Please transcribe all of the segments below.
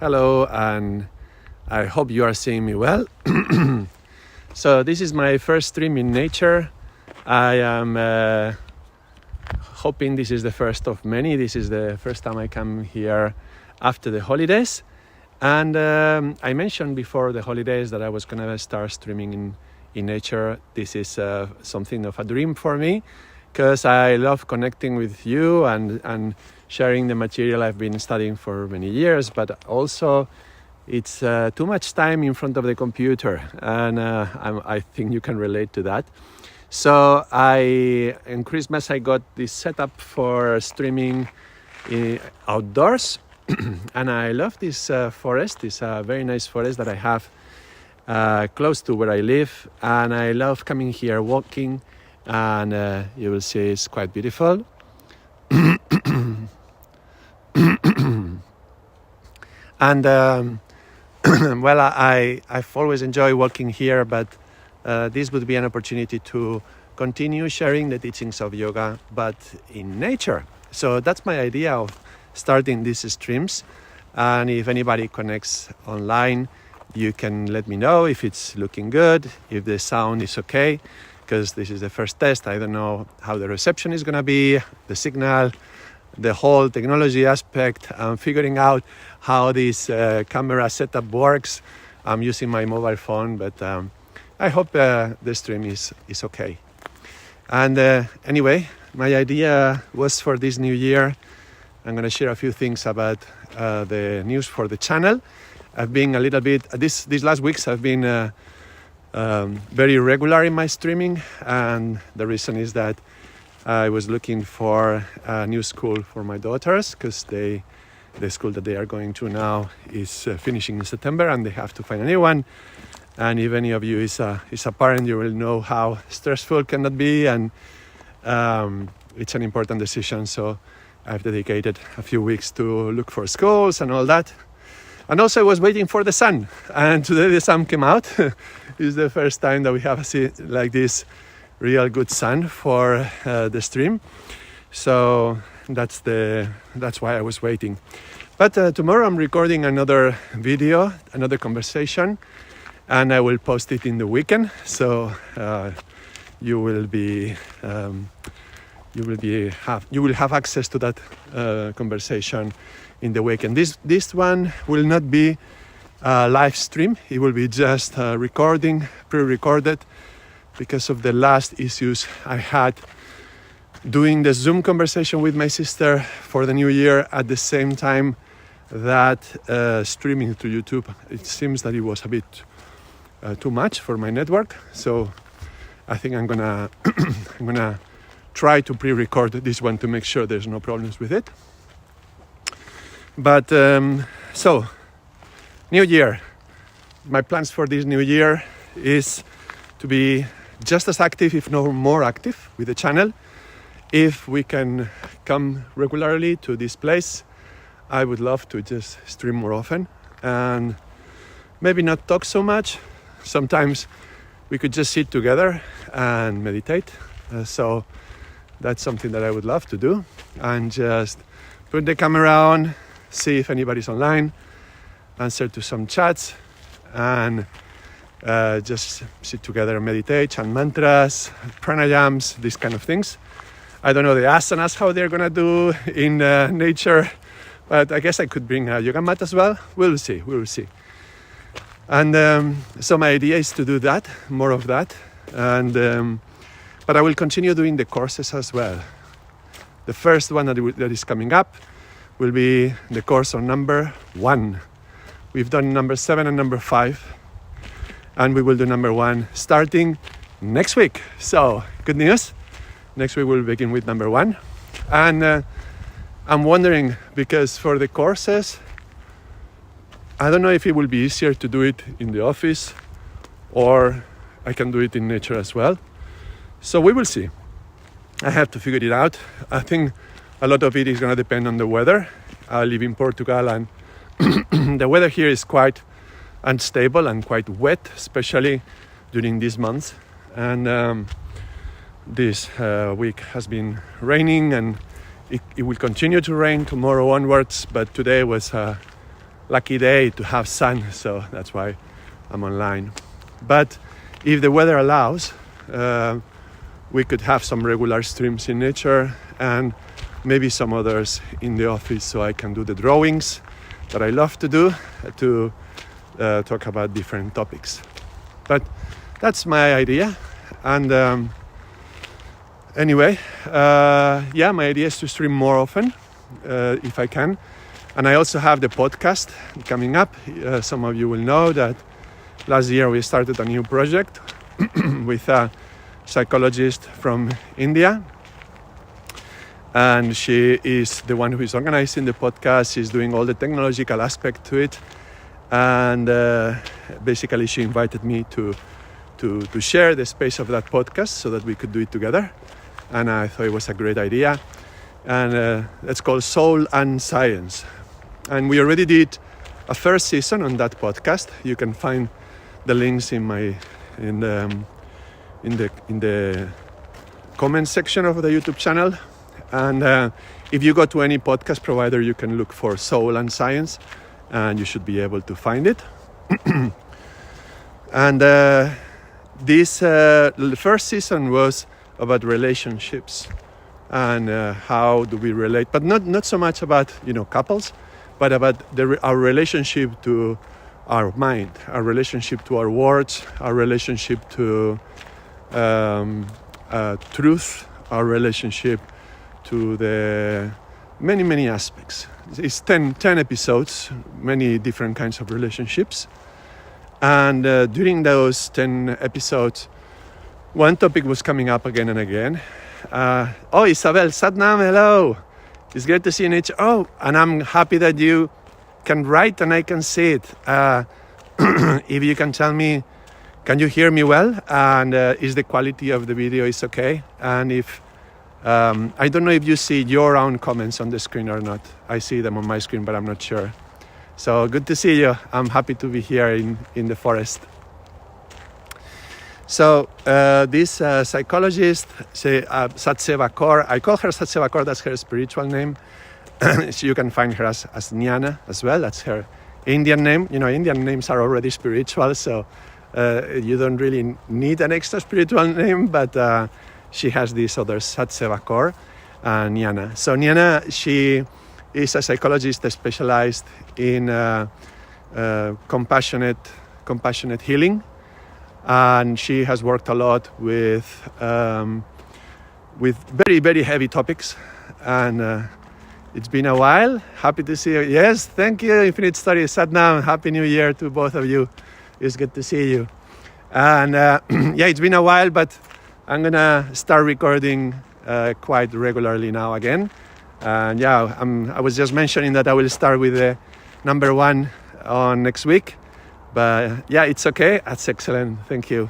Hello, and I hope you are seeing me well. So this is my first stream in nature. I am hoping this is the first of many. This is the first time I come here after the holidays. And I mentioned before the holidays that I was gonna start streaming in nature. This is something of a dream for me, because I love connecting with you and sharing the material I've been studying for many years, but also it's too much time in front of the computer, and I think you can relate to that. So in Christmas I got this setup for streaming outdoors, and I love this forest, this very nice forest that I have close to where I live, and I love coming here walking, and you will see it's quite beautiful. And well, I've always enjoyed walking here, but this would be an opportunity to continue sharing the teachings of yoga, but in nature. So that's my idea of starting these streams. And if anybody connects online, you can let me know if it's looking good, if the sound is okay, because this is the first test. I don't know how the reception is going to be, the signal, the whole technology aspect. I'm figuring out how this camera setup works. I'm using my mobile phone, but I hope the stream is okay. And anyway, my idea was for this new year, I'm going to share a few things about the news for the channel. I've been a little bit, these last weeks I've been very regular in my streaming, and the reason is that I was looking for a new school for my daughters, because the school that they are going to now is finishing in September, and they have to find a new one. And if any of you is a parent, you will know how stressful can that be, and it's an important decision. So I've dedicated a few weeks to look for schools and all that. And also I was waiting for the sun, and today the sun came out. It's the first time that we have like this real good sun for the stream. So that's why I was waiting. But tomorrow I'm recording another video, another conversation, and I will post it in the weekend. So you will have access to that conversation in the weekend. This one will not be a live stream. It will be just recording, pre-recorded, because of the last issues I had doing the Zoom conversation with my sister for the new year at the same time that streaming to YouTube. It seems that it was a bit too much for my network, so I think I'm gonna try to pre-record this one to make sure there's no problems with it. But so, new year. My plans for this new year is to be just as active, if not more active, with the channel. If we can come regularly to this place, I would love to just stream more often and maybe not talk so much. Sometimes we could just sit together and meditate. So that's something that I would love to do, and just put the camera on, see if anybody's online, answer to some chats, and just sit together and meditate, chant mantras, pranayams, these kind of things. I don't know the asanas, how they're gonna do in nature, but I guess I could bring a yoga mat as well. We will see. And so my idea is to do that, more of that, and but I will continue doing the courses as well. The first one that is coming up will be the course on number 1. We've done number 7 and number 5, and we will do number 1 starting next week. So good news. Next week we'll begin with number 1. And I'm wondering, because for the courses, I don't know if it will be easier to do it in the office or I can do it in nature as well. So we will see. I have to figure it out. I think a lot of it is going to depend on the weather. I live in Portugal, and the weather here is quite unstable and quite wet, especially during these months. And this week has been raining, and it will continue to rain tomorrow onwards. But today was a lucky day to have sun, so that's why I'm online. But if the weather allows, we could have some regular streams in nature and maybe some others in the office, so I can do the drawings that I love to do, to talk about different topics. But that's my idea. And anyway, my idea is to stream more often, if I can. And I also have the podcast coming up. Some of you will know that last year we started a new project with a psychologist from India. And she is the one who is organizing the podcast. She's doing all the technological aspect to it. And basically she invited me to share the space of that podcast so that we could do it together. And I thought it was a great idea. And it's called Soul and Science. And we already did a first season on that podcast. You can find the links in the comment section of the YouTube channel. And if you go to any podcast provider, you can look for Soul and Science, and you should be able to find it. And this first season was about relationships and how do we relate, but not so much about couples, but about our relationship to our mind, our relationship to our words, our relationship to truth, our relationship to the many aspects. It's 10 episodes, many different kinds of relationships. And during those 10 episodes, one topic was coming up again and again. Isabel, Satnam, hello. It's great to see you. And I'm happy that you can write and I can see it. If you can tell me, can you hear me well? And is the quality of the video is okay? And if I don't know if you see your own comments on the screen or not. I see them on my screen, but I'm not sure. So good to see you. I'm happy to be here in the forest. So this psychologist, Satseva Kaur, I call her Satseva Kaur, that's her spiritual name. So you can find her as Jnana as well, that's her Indian name. Indian names are already spiritual, so you don't really need an extra spiritual name, but she has this other Satseva Kaur, Jnana. So Jnana, she is a psychologist specialized in compassionate healing, and she has worked a lot with very, very heavy topics. And it's been a while. Happy to see you. Yes, thank you, Infinite Story. Satnam, Happy New Year to both of you. It's good to see you. And it's been a while, but I'm gonna start recording quite regularly now again. And I was just mentioning that I will start with the number 1 on next week. But it's okay. That's excellent. Thank you.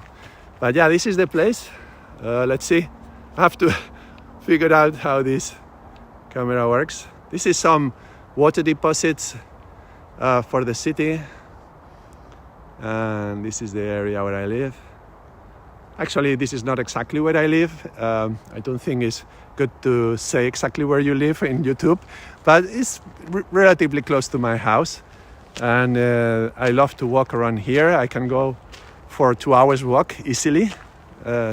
But this is the place. Let's see. I have to figure out how this camera works. This is some water deposits for the city. And this is the area where I live. Actually, this is not exactly where I live. I don't think it's good to say exactly where you live in YouTube, but it's relatively close to my house. And I love to walk around here. I can go for 2 hours walk easily.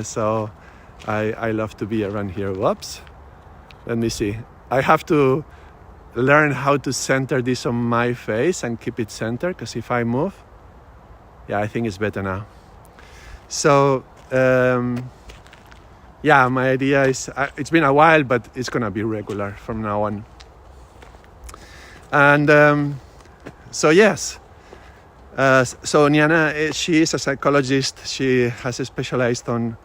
So I love to be around here. Whoops. Let me see. I have to learn how to center this on my face and keep it centered, because if I move, I think it's better now. So my idea is, it's been a while, but it's gonna be regular from now on. And so Jnana, she is a psychologist. She has specialized on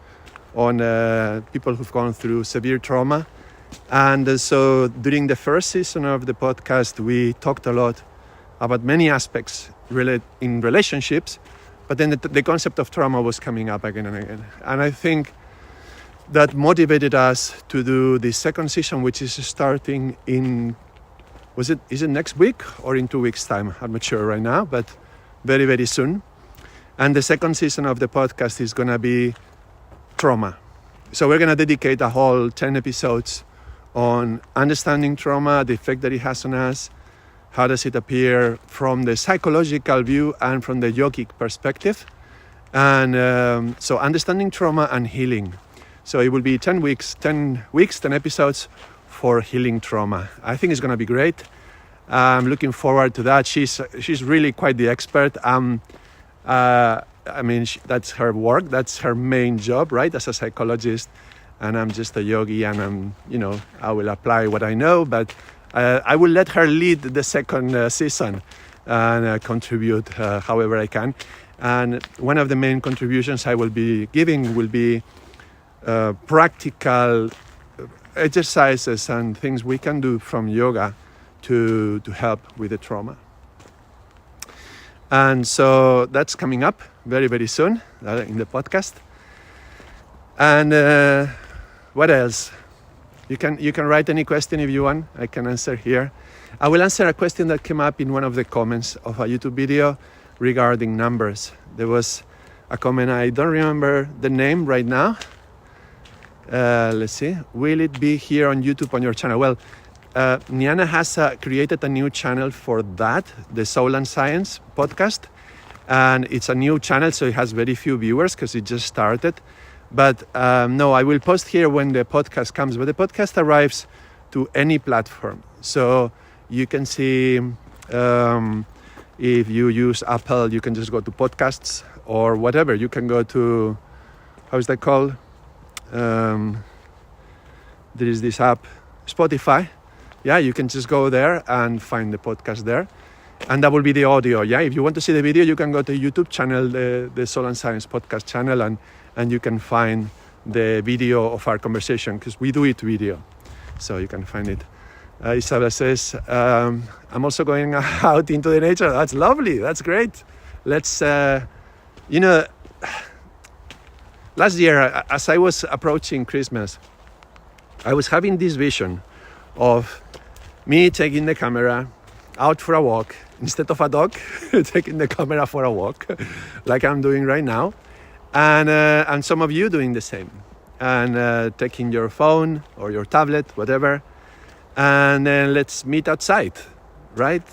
people who've gone through severe trauma. And so during the first season of the podcast, we talked a lot about many aspects in relationships, but then the concept of trauma was coming up again and again. And I think that motivated us to do the second season, which is starting is it next week or in 2 weeks' time? I'm not sure right now, but very, very soon. And the second season of the podcast is going to be trauma. So we're going to dedicate a whole 10 episodes on understanding trauma, the effect that it has on us, how does it appear from the psychological view and from the yogic perspective. And so understanding trauma and healing. So it will be 10 episodes for healing trauma. I think it's going to be great. I'm looking forward to that. She's really quite the expert. That's her work. That's her main job, right? As a psychologist, and I'm just a yogi, and I will apply what I know. But I will let her lead the second season and contribute however I can. And one of the main contributions I will be giving will be practical exercises and things we can do from yoga to help with the trauma. And so that's coming up very, very soon in the podcast. And what else? You can write any question if you want. I can answer here. I will answer a question that came up in one of the comments of a YouTube video regarding numbers. There was a comment, I don't remember the name right now. Let's see. Will it be here on YouTube on your channel? Well, Niana has created a new channel for that, the Soul and Science podcast. And it's a new channel, so it has very few viewers because it just started. But no, I will post here when the podcast comes. But the podcast arrives to any platform. So you can see, if you use Apple, you can just go to podcasts or whatever. You can go to, how is that called? There is this app, Spotify. Yeah, you can just go there and find the podcast there. And that will be the audio. Yeah, if you want to see the video, you can go to the YouTube channel, the Soul and Science podcast channel, and you can find the video of our conversation, because we do it video. So you can find it. Isabel says, I'm also going out into the nature. That's lovely. That's great. Let's, last year, as I was approaching Christmas, I was having this vision of me taking the camera out for a walk, instead of a dog, taking the camera for a walk, like I'm doing right now, and some of you doing the same, and taking your phone or your tablet, whatever, and then let's meet outside, right?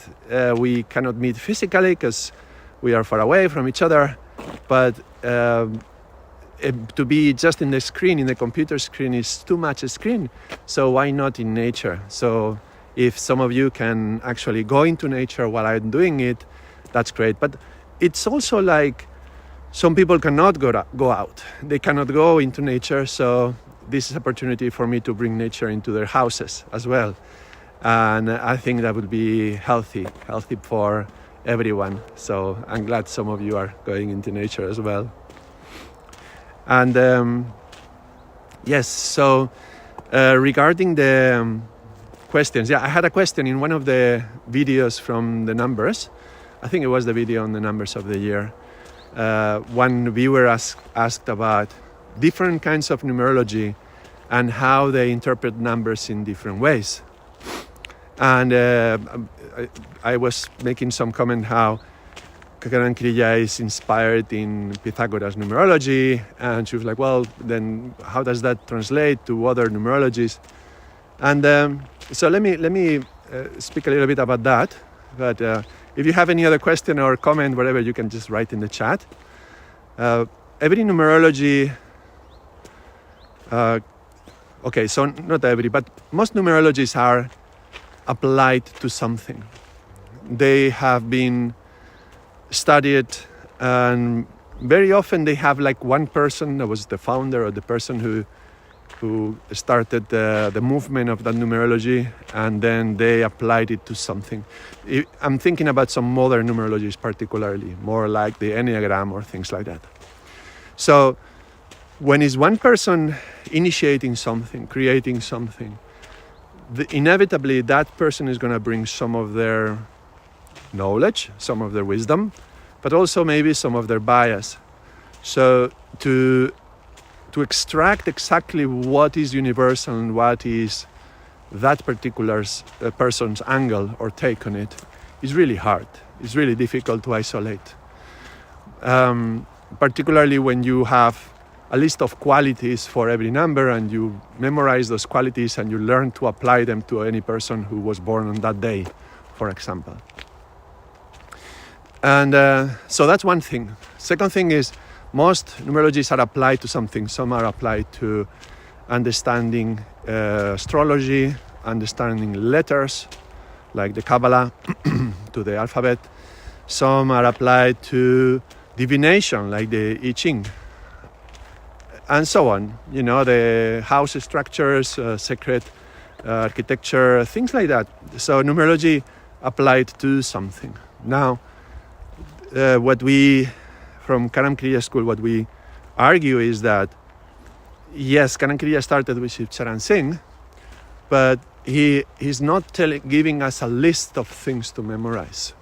We cannot meet physically because we are far away from each other, but to be just in the screen, in the computer screen, is too much a screen. So why not in nature? So if some of you can actually go into nature while I'm doing it, that's great. But it's also like some people cannot go out. They cannot go into nature. So this is an opportunity for me to bring nature into their houses as well. And I think that would be healthy for everyone. So I'm glad some of you are going into nature as well. And yes, so regarding the questions, I had a question in one of the videos from the numbers. I think it was the video on the numbers of the year. One viewer asked about different kinds of numerology and how they interpret numbers in different ways. And I was making some comment how Kakaran Kriya is inspired in Pythagoras numerology, and she was like, well, then how does that translate to other numerologies? And so let me speak a little bit about that. But if you have any other question or comment, whatever, you can just write in the chat. Every numerology, okay, so not every, but most numerologies are applied to something. They have been studied, and very often they have like one person that was the founder or the person who started the movement of that numerology, and then they applied it to something. I'm thinking about some modern numerologies particularly, more like the Enneagram or things like that. So when it's one person initiating something, creating something, inevitably that person is going to bring some of their knowledge, some of their wisdom, but also maybe some of their bias. So to extract exactly what is universal and what is that particular person's angle or take on it is really hard. It's really difficult to isolate. Particularly when you have a list of qualities for every number and you memorize those qualities and you learn to apply them to any person who was born on that day, for example. And so that's one thing. Second thing is most numerologies are applied to something. Some are applied to understanding astrology, understanding letters, like the Kabbalah, to the alphabet. Some are applied to divination, like the I Ching, and so on. You know, the house structures, sacred architecture, things like that. So numerology applied to something. Now, what we, from Karam Kriya School, what we argue is that, yes, Karam Kriya started with Ardaas Singh, but he's not giving us a list of things to memorize.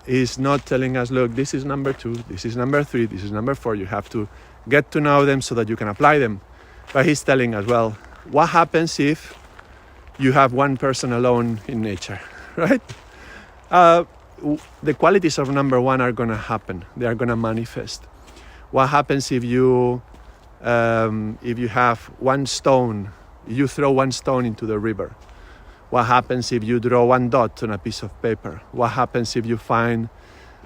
He's not telling us, look, this is number 2, this is number 3, this is number 4. You have to get to know them so that you can apply them. But he's telling us, well, what happens if you have one person alone in nature, right? The qualities of number 1 are going to happen. They are going to manifest. What happens if you have one stone, you throw one stone into the river? What happens if you draw one dot on a piece of paper? What happens if you find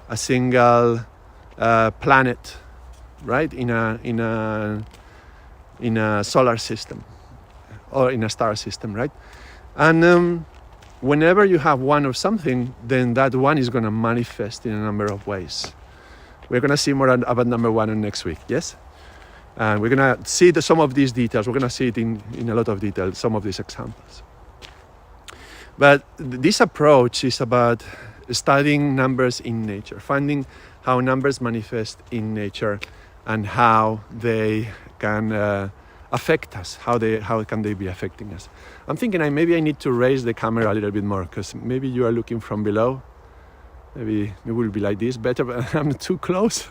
a single planet, right, in a solar system or in a star system, right? And whenever you have one of something, then that one is going to manifest in a number of ways. We're going to see more about number 1 next week, yes? And we're going to see some of these details. We're going to see it in a lot of detail, some of these examples. But this approach is about studying numbers in nature, finding how numbers manifest in nature and how they can affect us, how can they be affecting us. I'm thinking maybe I need to raise the camera a little bit more, because maybe you are looking from below. Maybe it will be like this better, but I'm too close.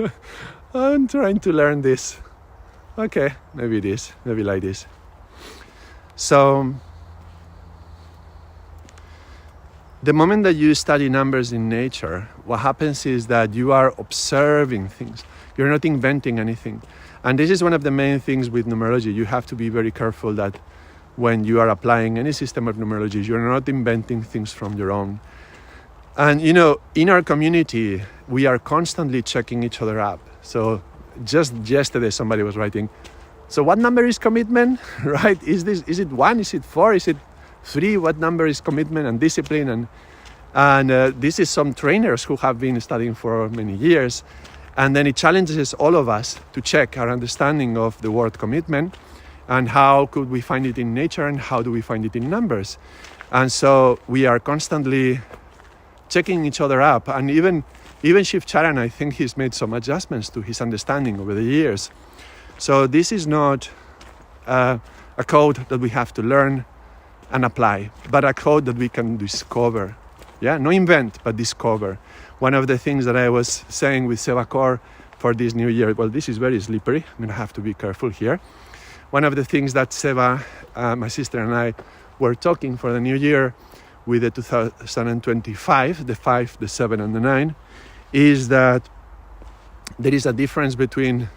I'm trying to learn this. Okay, maybe this, maybe like this. So the moment that you study numbers in nature, what happens is that you are observing things. You're not inventing anything. And this is one of the main things with numerology. You have to be very careful that when you are applying any system of numerology, you're not inventing things from your own. And you know, in our community, we are constantly checking each other up. So just yesterday, somebody was writing, so what number is commitment, right? Is it 1? Is it 4? Is it 3? What number is commitment and discipline? And this is some trainers who have been studying for many years. And then it challenges all of us to check our understanding of the word commitment and how could we find it in nature and how do we find it in numbers. And so we are constantly checking each other up. And even Shiv Charan, I think he's made some adjustments to his understanding over the years. So this is not a code that we have to learn and apply, but a code that we can discover. Yeah, no invent, but discover. One of the things that I was saying with Sevacor for this new year, well, this is very slippery. I'm going to have to be careful here. One of the things that Seva, my sister and I were talking for the new year with the 2025, the 5, the 7 and the 9, is that there is a difference between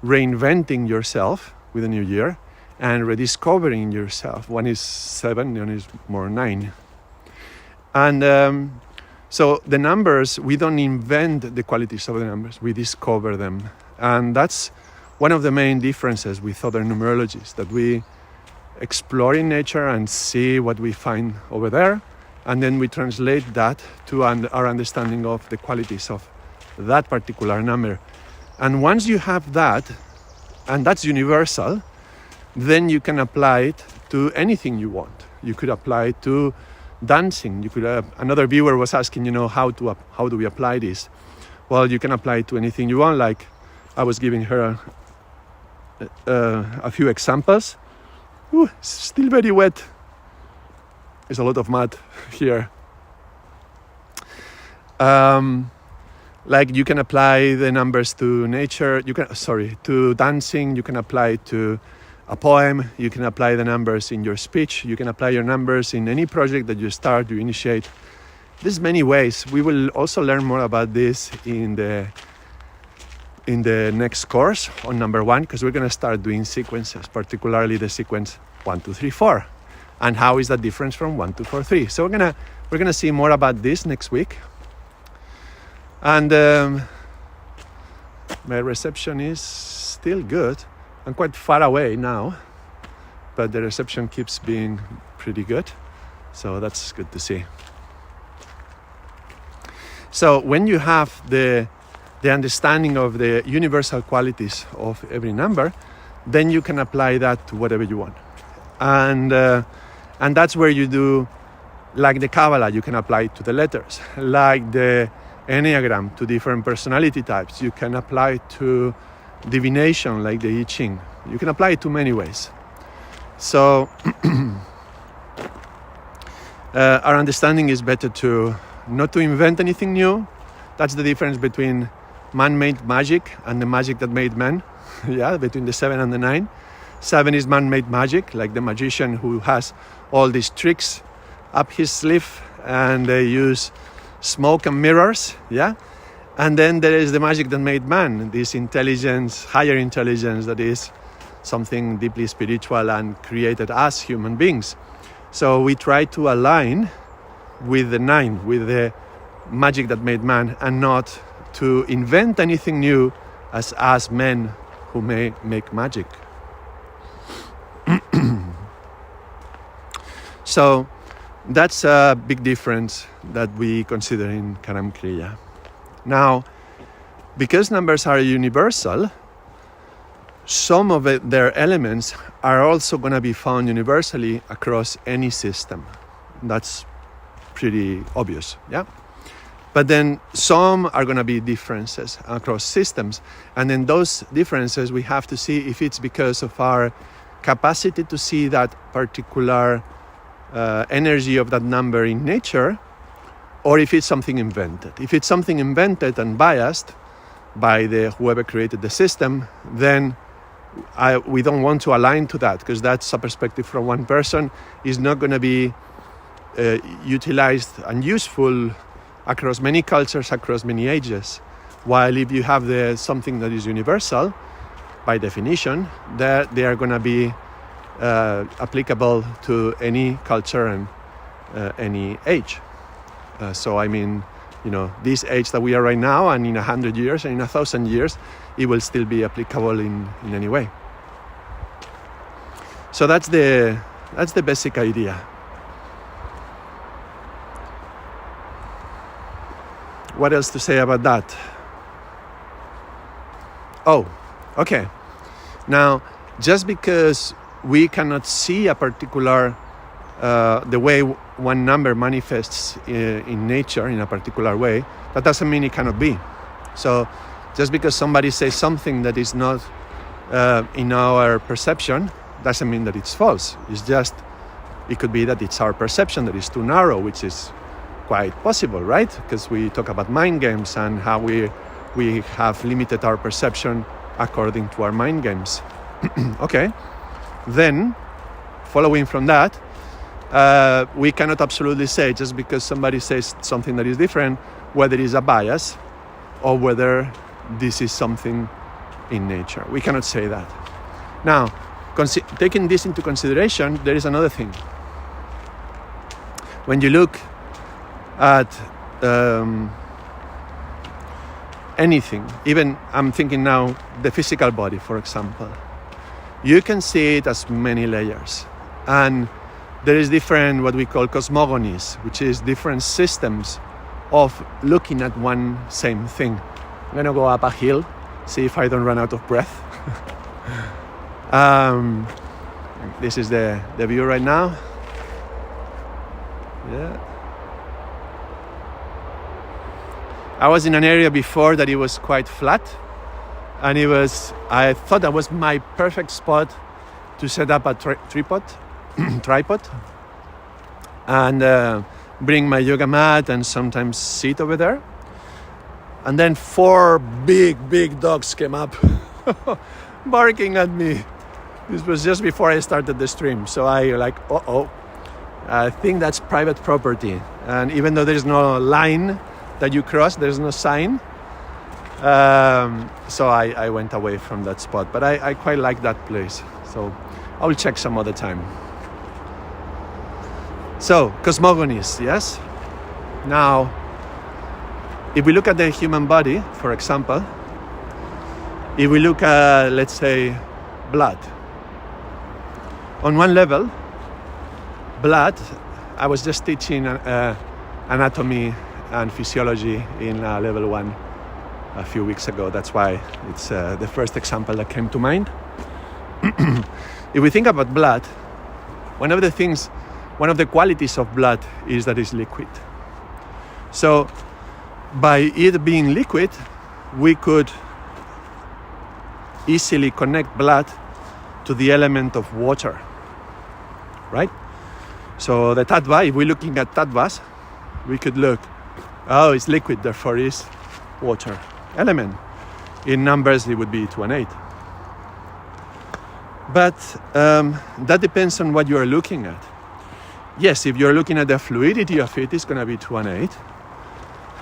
reinventing yourself with a new year and rediscovering yourself. One is 7, one is more 9. And so the numbers, we don't invent the qualities of the numbers, we discover them. And that's one of the main differences with other numerologies, that we explore in nature and see what we find over there, and then we translate that to our understanding of the qualities of that particular number. And once you have that, and that's universal, then you can apply it to anything you want. You could apply it to dancing. You could. Another viewer was asking, how do we apply this? Well, you can apply it to anything you want. Like I was giving her a few examples. Ooh, it's still very wet. There's a lot of mud here. Like you can apply the numbers to nature. To dancing. You can apply it to a poem. You can apply the numbers in your speech. You can apply your numbers in any project that you start, you initiate. There's many ways. We will also learn more about this in the next course on number 1, because we're going to start doing sequences, particularly the sequence 1, 2, 3, 4. and how is that different from 1, 2, 4, 3. So we're gonna see more about this next week. And my reception is still good. I'm quite far away now, but the reception keeps being pretty good. So that's good to see. So when you have the understanding of the universal qualities of every number, then you can apply that to whatever you want. And that's where you do, like the Kabbalah, you can apply it to the letters. Like the Enneagram, to different personality types. You can apply it to divination, like the I Ching. You can apply it to many ways. So our understanding is better to not to invent anything new. That's the difference between man-made magic and the magic that made man. Yeah, between the 7 and the 9. 7 is man-made magic, like the magician who has all these tricks up his sleeve, and they use smoke and mirrors, yeah? And then there is the magic that made man, this intelligence, higher intelligence that is something deeply spiritual and created us human beings. So we try to align with the 9, with the magic that made man, and not to invent anything new as us men who may make magic. So that's a big difference that we consider in Karam Kriya. Now, because numbers are universal, some of their elements are also going to be found universally across any system. That's pretty obvious, yeah? But then some are going to be differences across systems. And then those differences, we have to see if it's because of our capacity to see that particular energy of that number in nature, or if it's something invented. If it's something invented and biased by whoever created the system, then we don't want to align to that, because that's a perspective from one person is not going to be utilized and useful across many cultures, across many ages. While if you have something that is universal, by definition, they are going to be applicable to any culture and any age. So I mean, this age that we are right now, and in 100 years and in 1,000 years, it will still be applicable in any way. So that's the basic idea. What else to say about that? Oh, okay. Now, just because we cannot see a particular, the way one number manifests in nature in a particular way, that doesn't mean it cannot be. So just because somebody says something that is not in our perception, doesn't mean that it's false. It's just, it could be that it's our perception that is too narrow, which is quite possible, right? Because we talk about mind games and how we have limited our perception according to our mind games. Okay, then following from that, we cannot absolutely say, just because somebody says something that is different, whether it is a bias or whether this is something in nature. We cannot say that. Now, taking this into consideration, there is another thing. When you look at anything, even I'm thinking now the physical body, for example, you can see it as many layers. And there is different, what we call cosmogonies, which is different systems of looking at one same thing. I'm going to go up a hill, see if I don't run out of breath. This is the view right now. Yeah. I was in an area before that it was quite flat, and I thought that was my perfect spot to set up a tripod, and bring my yoga mat and sometimes sit over there. And then 4 big dogs came up barking at me. This was just before I started the stream. So I think that's private property. And even though there's no line that you cross, there's no sign. So I went away from that spot. But I quite like that place. So I'll check some other time. So, cosmogonies, yes? Now, if we look at the human body, for example, if we look at, let's say, blood. On one level, blood, I was just teaching anatomy and physiology in level 1 a few weeks ago. That's why it's the first example that came to mind. If we think about blood, one of the qualities of blood is that it's liquid. So by it being liquid, we could easily connect blood to the element of water, right? So the tattva, if we're looking at tattvas, we could look, oh, it's liquid, therefore it's water element. In numbers, it would be 2 and 8. But that depends on what you are looking at. Yes, if you're looking at the fluidity of it, it's going to be 2 and 8.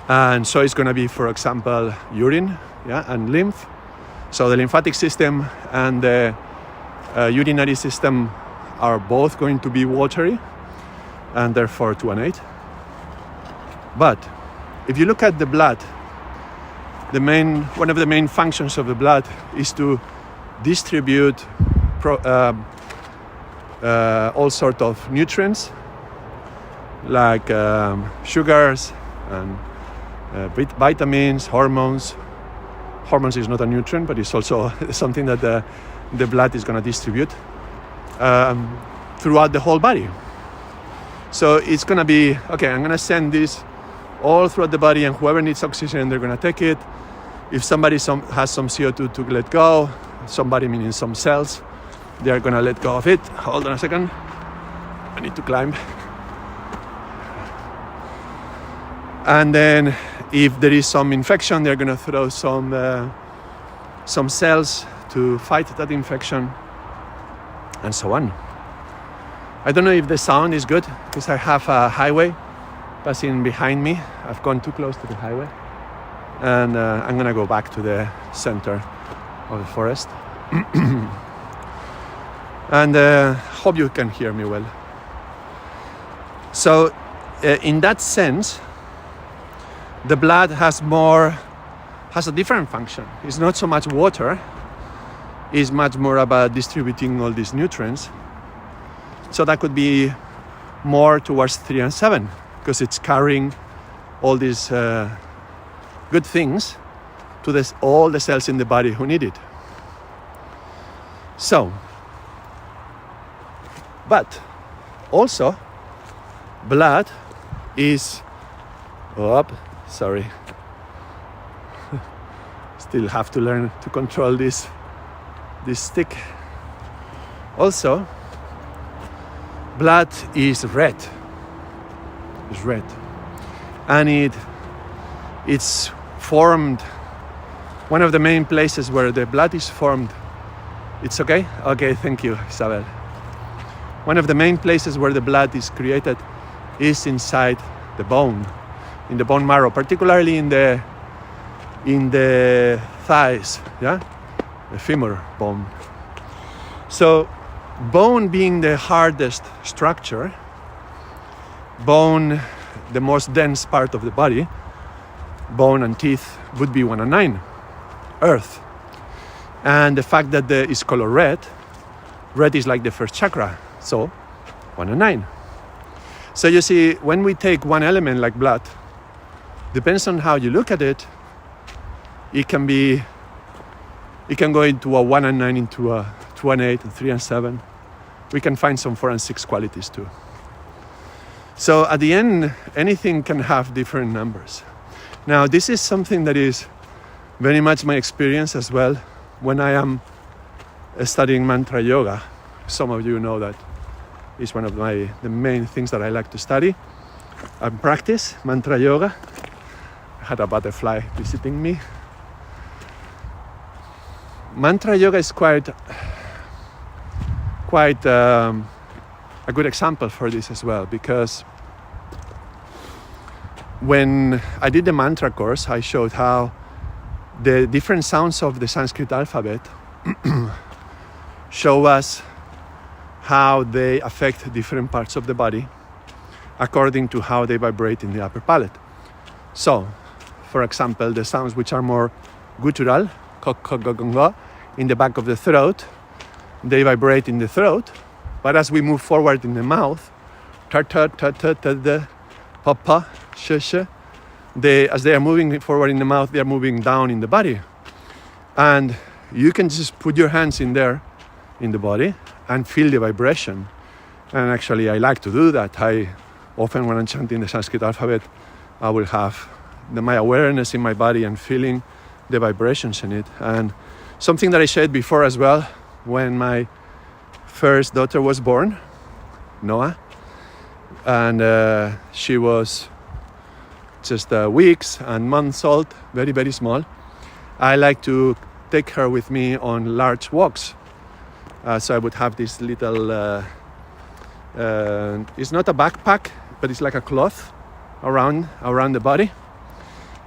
And so it's going to be, for example, urine, and lymph. So the lymphatic system and the urinary system are both going to be watery, and therefore 2 and 8. But if you look at the blood, one of the main functions of the blood is to distribute all sorts of nutrients like sugars and vitamins, hormones. Hormones is not a nutrient, but it's also something that the blood is going to distribute throughout the whole body. So it's going to be, okay, I'm going to send this all throughout the body, and whoever needs oxygen, they're going to take it. If somebody has some CO2 to let go, somebody meaning some cells, they're going to let go of it. Hold on a second. I need to climb. And then if there is some infection, they're going to throw some cells to fight that infection, and so on. I don't know if the sound is good, because I have a highway passing behind me. I've gone too close to the highway. And I'm going to go back to the center of the forest. And hope you can hear me well. So in that sense, the blood has a different function. It's not so much water, it's much more about distributing all these nutrients. So that could be more towards 3 and 7, because it's carrying all these good things to all the cells in the body who need it. So, but also blood is still have to learn to control this stick. Also, blood is red. It's red, and it's formed. One of the main places where the blood is formed. It's okay? Okay, thank you, Isabel. One of the main places where the blood is created is inside the bone, in the bone marrow, particularly in the thighs, the femur bone. So, bone being the hardest structure, bone, the most dense part of the body, bone and teeth would be 1 and 9, earth. And the fact that is color red is like the first chakra, so 1 and 9. So you see, when we take one element like blood, depends on how you look at it, it can go into a 1 and 9, into a 2 and 8, and 3 and 7. We can find some 4 and 6 qualities too. So at the end, anything can have different numbers. Now, this is something that is very much my experience as well when I am studying mantra yoga. Some of you know that it's one of the main things that I like to study and practice, mantra yoga. I had a butterfly visiting me. Mantra yoga is quite a good example for this as well, because when I did the mantra course, I showed how the different sounds of the Sanskrit alphabet show us how they affect different parts of the body. according to how they vibrate in the upper palate. So, for example, the sounds which are more guttural, in the back of the throat, they vibrate in the throat, but as we move forward in the mouth, papa, as they are moving forward in the mouth, they are moving down in the body. And you can just put your hands in there, in the body, and feel the vibration. And actually, I like to do that. I often, when I'm chanting the Sanskrit alphabet, I will have my awareness in my body and feeling the vibrations in it. And something that I said before as well, when my first daughter was born, Noah, and she was just weeks and months old, very, very small. I like to take her with me on large walks. So I would have this little, it's not a backpack, but it's like a cloth around the body.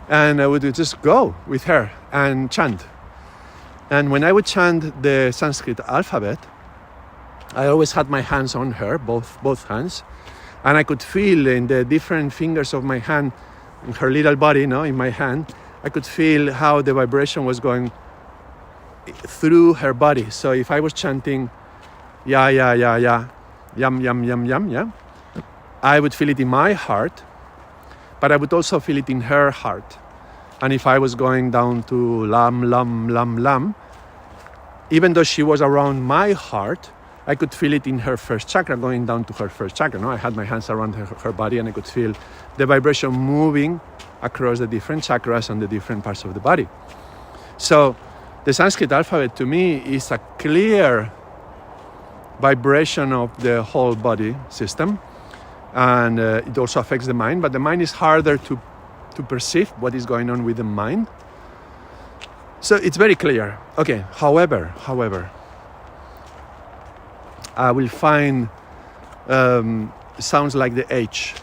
And I would just go with her and chant. And when I would chant the Sanskrit alphabet, I always had my hands on her, both hands. And I could feel in the different fingers of my hand, in her little body, in my hand, I could feel how the vibration was going through her body. So if I was chanting, yum, yeah, I would feel it in my heart, but I would also feel it in her heart. And if I was going down to lam, even though she was around my heart, I could feel it in her first chakra, going down to her first chakra. I had my hands around her body, and I could feel the vibration moving across the different chakras and the different parts of the body. So the Sanskrit alphabet to me is a clear vibration of the whole body system, and it also affects the mind, but the mind is harder to perceive what is going on with the mind. So it's very clear. Okay, however, I will find sounds like the H,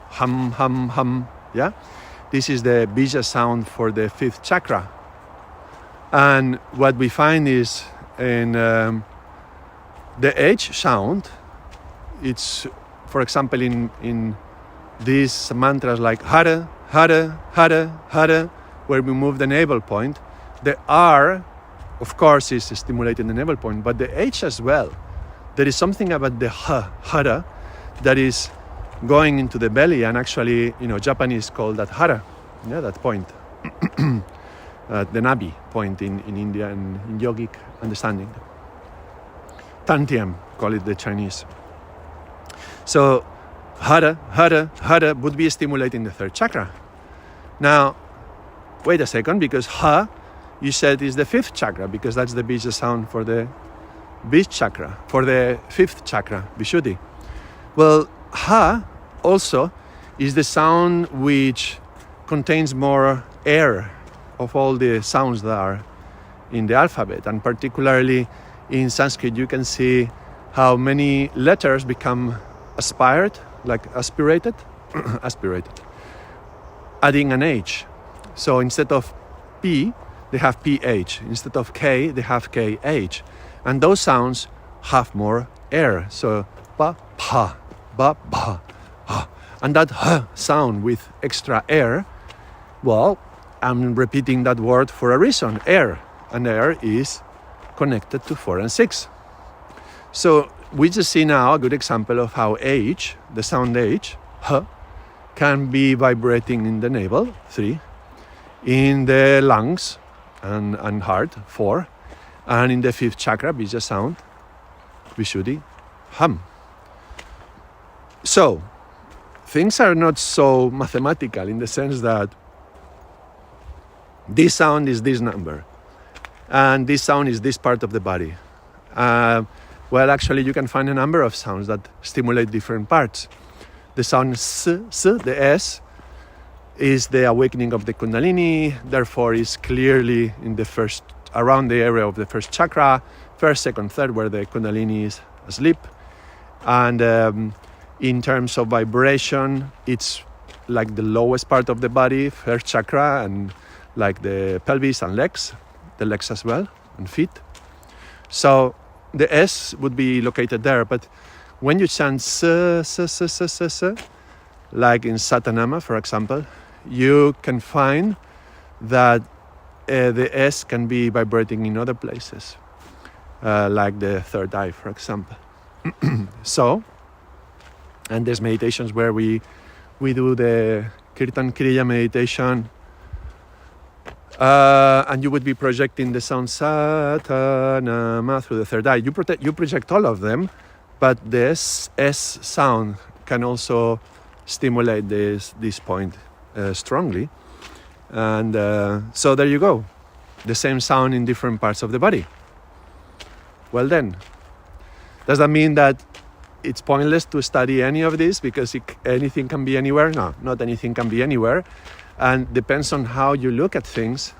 hum, yeah? This is the bija sound for the fifth chakra. And what we find is in the H sound, it's, for example, in these mantras like hara, hara, hara, hara, where we move the navel point, the R, of course, is stimulating the navel point, but the H as well. There is something about the hara, that is going into the belly, and actually, Japanese call that hara, yeah, that point. The nabi point in India and in yogic understanding. Tantiam, call it the Chinese. So hara would be stimulating the third chakra. Now, wait a second, because ha, you said, is the fifth chakra, because that's the bija sound for the Bij chakra, for the fifth chakra, Vishuddhi. Well, ha also is the sound which contains more air of all the sounds that are in the alphabet, and particularly in Sanskrit you can see how many letters become aspirated, adding an H. So instead of P, they have PH. Instead of K, they have KH. And those sounds have more air. So ba, pa, ba, ba, ha. And that ha sound with extra air, well, I'm repeating that word for a reason, air. And air is connected to 4 and 6. So we just see now a good example of how H, the sound H, ha, can be vibrating in the navel, 3, in the lungs and heart, 4, and in the fifth chakra, bija sound, Vishuddhi, hum. So things are not so mathematical in the sense that this sound is this number and this sound is this part of the body. Well, actually, you can find a number of sounds that stimulate different parts. The sound s, the S, is the awakening of the Kundalini, therefore is clearly in the first, around the area of the first chakra, first, second, third, where the Kundalini is asleep. And in terms of vibration, it's like the lowest part of the body, first chakra, and like the pelvis and legs, the legs as well, and feet. So the S would be located there, but when you chant s, like in Satanama, for example, you can find that the S can be vibrating in other places, like the third eye, for example. So, and there's meditations where we do the Kirtan Kriya meditation, and you would be projecting the sound Satanama through the third eye. You project all of them, but the S sound can also stimulate this point strongly. And so there you go. The same sound in different parts of the body. Well then, does that mean that it's pointless to study any of this because anything can be anywhere? No, not anything can be anywhere. And depends on how you look at things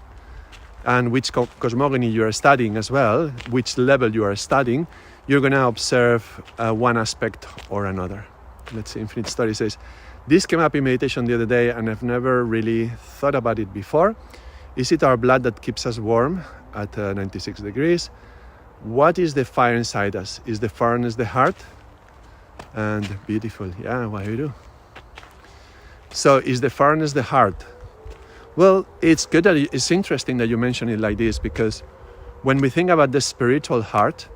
and which cosmogony you are studying as well, which level you are studying, you're going to observe one aspect or another. Let's see, Infinite Story says, this came up in meditation the other day and I've never really thought about it before. Is it our blood that keeps us warm at 96 degrees? What is the fire inside us? Is the furnace the heart? And beautiful, yeah, what do you do? So is the furnace the heart? Well, it's interesting that you mention it like this, because when we think about the spiritual heart,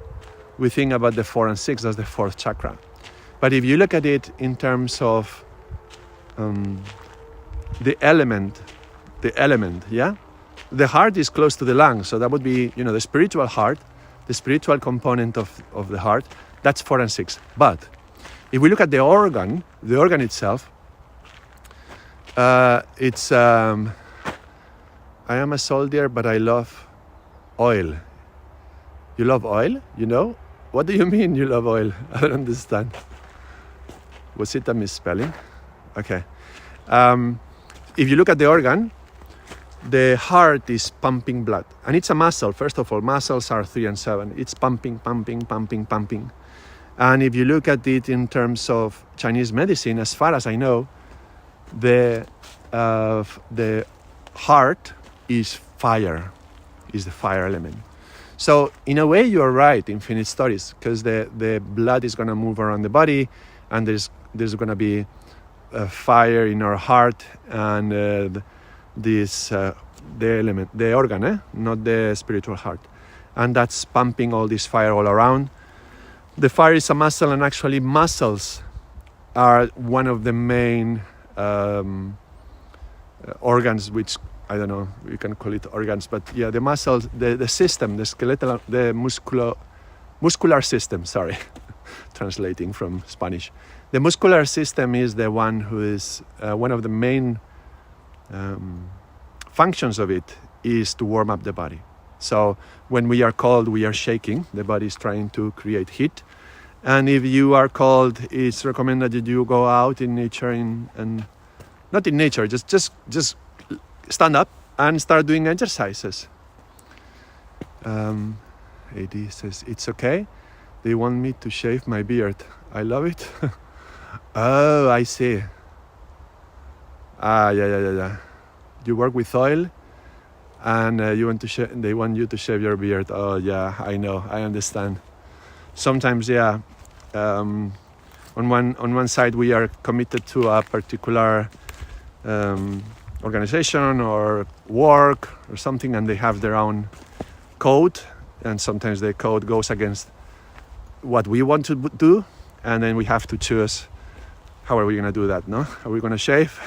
we think about the 4 and 6, that's the fourth chakra. But if you look at it in terms of the element, yeah? The heart is close to the lungs, so that would be, the spiritual heart, the spiritual component of the heart, that's 4 and 6. But if we look at the organ itself, it's, I am a soldier, but I love oil. You love oil? What do you mean you love oil? I don't understand. Was it a misspelling? Okay. If you look at the organ, the heart is pumping blood. And it's a muscle. First of all, muscles are 3 and 7. It's pumping. And if you look at it in terms of Chinese medicine, as far as I know, the heart is fire, is the fire element. So in a way, you're right, Infinite Stories, because the blood is going to move around the body, and there's going to be a fire in our heart, and the element, the organ, not the spiritual heart, and that's pumping all this fire all around. The fire is a muscle, and actually muscles are one of the main organs, which I don't know, you can call it organs, but yeah, the muscles, the system, the skeletal, the muscular system, sorry, translating from Spanish. The muscular system is the one who is, one of the main functions of it is to warm up the body. So when we are cold, we are shaking, the body is trying to create heat. And if you are cold, it's recommended that you go out in nature and not in nature, just stand up and start doing exercises. AD says, it's okay. They want me to shave my beard. I love it. Oh, I see. Yeah. You work with oil and they want you to shave your beard. Oh, yeah, I know. I understand. Sometimes, yeah. On one side, we are committed to a particular organization or work or something, and they have their own code, and sometimes the code goes against what we want to do, and then we have to choose how are we going to do that, no? Are we going to shave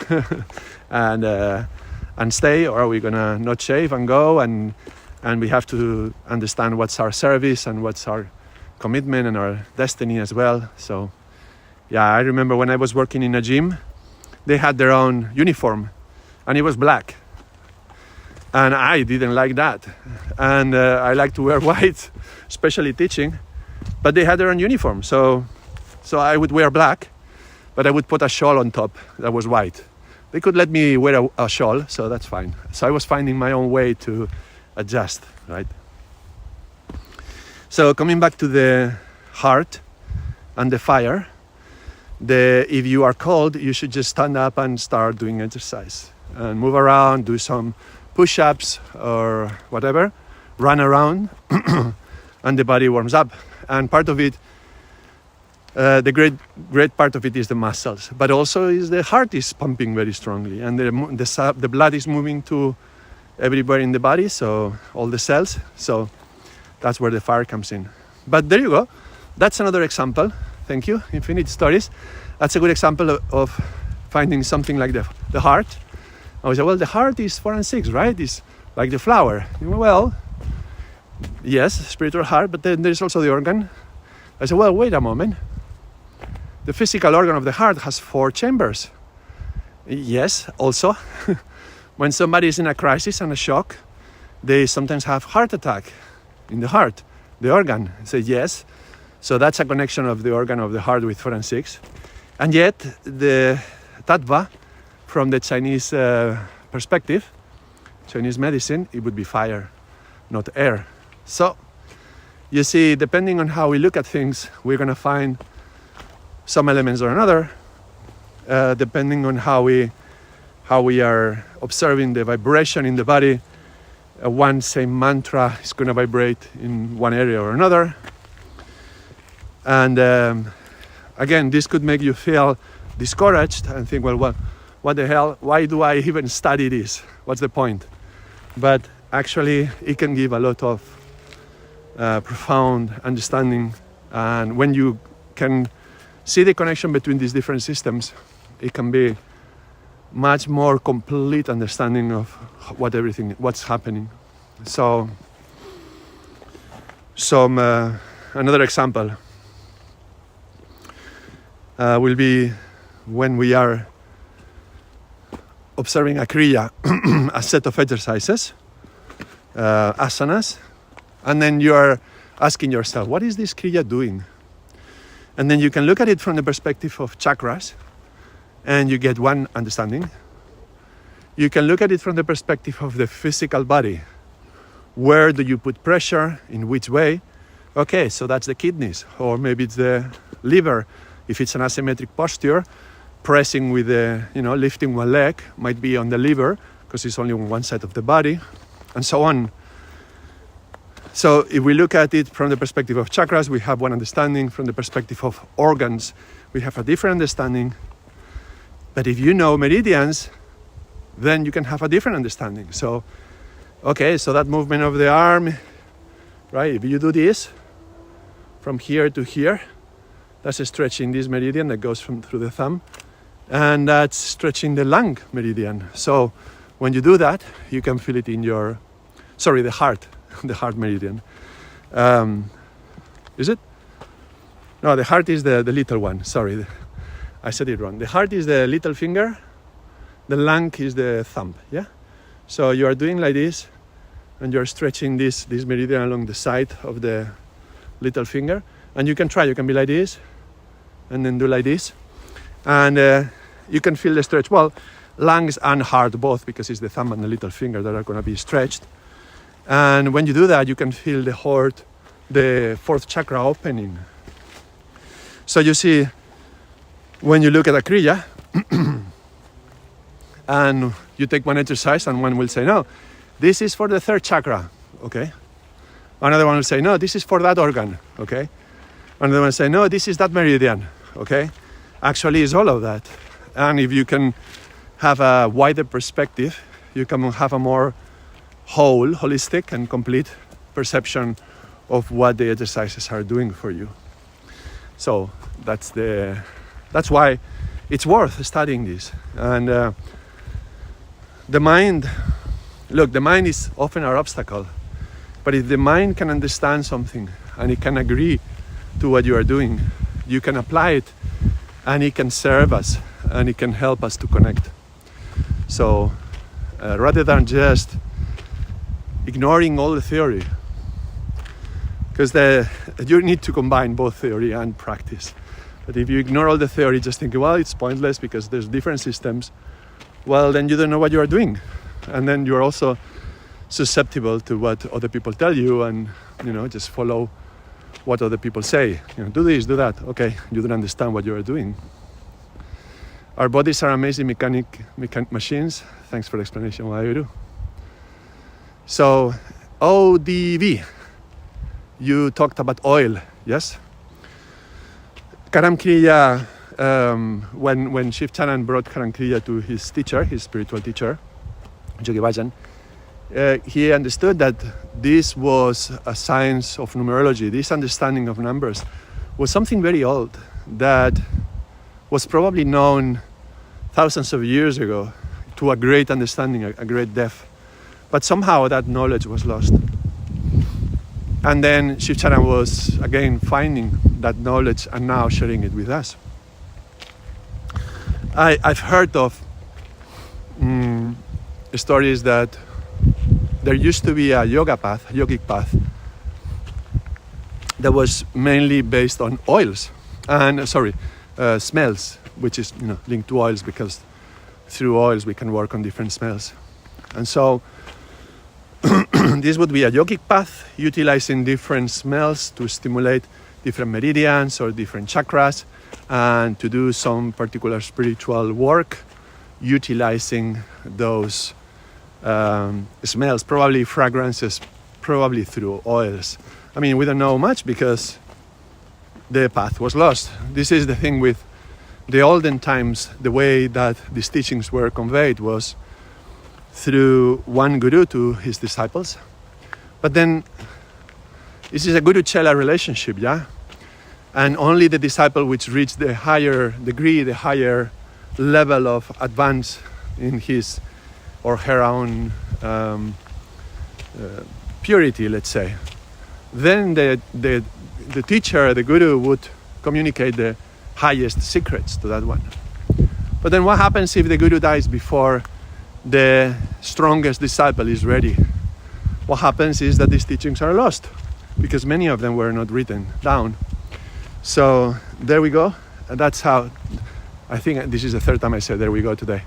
and stay, or are we going to not shave and go, and we have to understand what's our service and what's our commitment and our destiny as well. So yeah, I remember when I was working in a gym, they had their own uniform and it was black, and I didn't like that, and I like to wear white, especially teaching, but they had their own uniform, so I would wear black, but I would put a shawl on top that was white. They could let me wear a shawl, so that's fine. So I was finding my own way to adjust, right? So coming back to the heart and the fire, if you are cold, you should just stand up and start doing exercise and move around, do some push-ups or whatever, run around, and the body warms up. And part of it, The great part of it is the muscles, but also is the heart is pumping very strongly, and the blood is moving to everywhere in the body, so all the cells. So that's where the fire comes in. But there you go. That's another example. Thank you. Infinite Stories. That's a good example of finding something like the heart. I was like, well, the heart is 4 and 6, right? It's like the flower. Well, yes, spiritual heart, but then there's also the organ. I said, well, wait a moment. The physical organ of the heart has 4 chambers. Yes, also. When somebody is in a crisis and a shock, they sometimes have heart attack in the heart, the organ. I say, yes. So that's a connection of the organ of the heart with 4 and 6. And yet, the tattva, from the Chinese perspective, Chinese medicine, it would be fire, not air. So, you see, depending on how we look at things, we're going to find some elements or another, depending on how we are observing the vibration in the body. One same mantra is going to vibrate in one area or another. And again, this could make you feel discouraged and think, well, what the hell? Why do I even study this? What's the point? But actually, it can give a lot of profound understanding. And when you can see the connection between these different systems, it can be much more complete understanding of what's happening. So, another example will be when we are observing a kriya, a set of exercises, asanas, and then you are asking yourself, what is this kriya doing? And then you can look at it from the perspective of chakras, and you get one understanding. You can look at it from the perspective of the physical body. Where do you put pressure? In which way? Okay, so that's the kidneys, or maybe it's the liver. If it's an asymmetric posture, pressing with the, lifting one leg might be on the liver because it's only on one side of the body, and so on. So if we look at it from the perspective of chakras, we have one understanding. From the perspective of organs, we have a different understanding. But if you know meridians, then you can have a different understanding. So, okay, so that movement of the arm, right? If you do this from here to here, that's stretching this meridian that goes through the thumb, and that's stretching the lung meridian. So when you do that, you can feel it in the heart, the heart meridian. Is it? No, the heart is the little one. Sorry, I said it wrong. The heart is the little finger, the lung is the thumb, yeah? So you are doing like this, and you're stretching this meridian along the side of the little finger. And you can be like this, and then do like this. And you can feel the stretch. Well, lungs and heart both, because it's the thumb and the little finger that are going to be stretched. And when you do that, you can feel the heart, the fourth chakra opening. So you see, when you look at a kriya, and you take one exercise, and one will say, no, this is for the third chakra, okay? Another one will say, no, this is for that organ, okay? Another one will say, no, this is that meridian, okay? Actually, it's all of that. And if you can have a wider perspective, you can have a more holistic and complete perception of what the exercises are doing for you. So that's why it's worth studying this. And the mind is often our obstacle. But if the mind can understand something and it can agree to what you are doing, you can apply it, and it can serve us, and it can help us to connect. So rather than just ignoring all the theory, because you need to combine both theory and practice. But if you ignore all the theory, just thinking, well, it's pointless because there's different systems, well, then you don't know what you are doing. And then you're also susceptible to what other people tell you, and just follow what other people say. Do this, do that. Okay, you don't understand what you are doing. Our bodies are amazing mechanic machines. Thanks for the explanation, what I do. So, ODV. You talked about oil, yes? Karam Kriya, when Shiv Charan brought Karam Kriya to his teacher, his spiritual teacher, Yogi Bhajan, he understood that this was a science of numerology. This understanding of numbers was something very old that was probably known thousands of years ago to a great understanding, a great depth. But somehow that knowledge was lost. And then Shiv Charan was again finding that knowledge and now sharing it with us. I've heard of stories that there used to be a yoga path, a yogic path, that was mainly based on oils and smells, which is linked to oils because through oils we can work on different smells. And so this would be a yogic path utilizing different smells to stimulate different meridians or different chakras and to do some particular spiritual work utilizing those smells, probably fragrances, probably through oils. I mean, we don't know much because the path was lost. This is the thing with the olden times. The way that these teachings were conveyed was through one guru to his disciples. But then this is a guru-chela relationship, yeah? And only the disciple which reached the higher degree, the higher level of advance in his or her own purity, let's say, then the teacher, the guru, would communicate the highest secrets to that one. But then what happens if the guru dies before the strongest disciple is ready? What happens is that these teachings are lost because many of them were not written down. So there we go. That's how, I think this is the third time I said there we go today.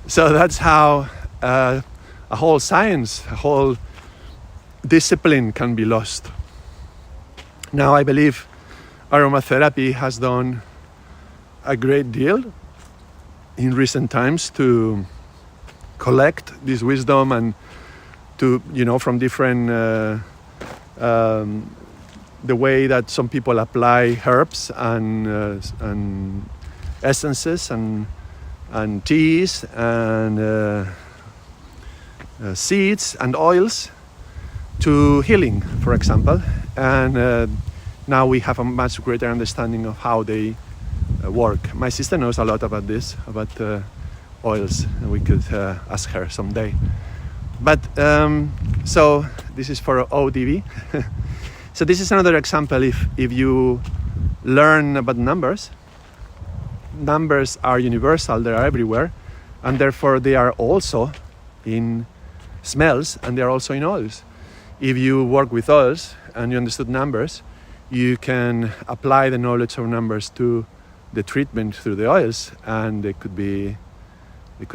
So that's how a whole science, a whole discipline can be lost. Now I believe aromatherapy has done a great deal in recent times to collect this wisdom and to, from different, the way that some people apply herbs and essences and teas and seeds and oils to healing, for example. And now we have a much greater understanding of how they work. My sister knows a lot about this, about oils, and we could ask her someday. But so this is for ODV. So this is another example. If you learn about numbers are universal, they are everywhere, and therefore they are also in smells and they are also in oils. If you work with oils and you understood numbers, you can apply the knowledge of numbers to the treatment through the oils, and they could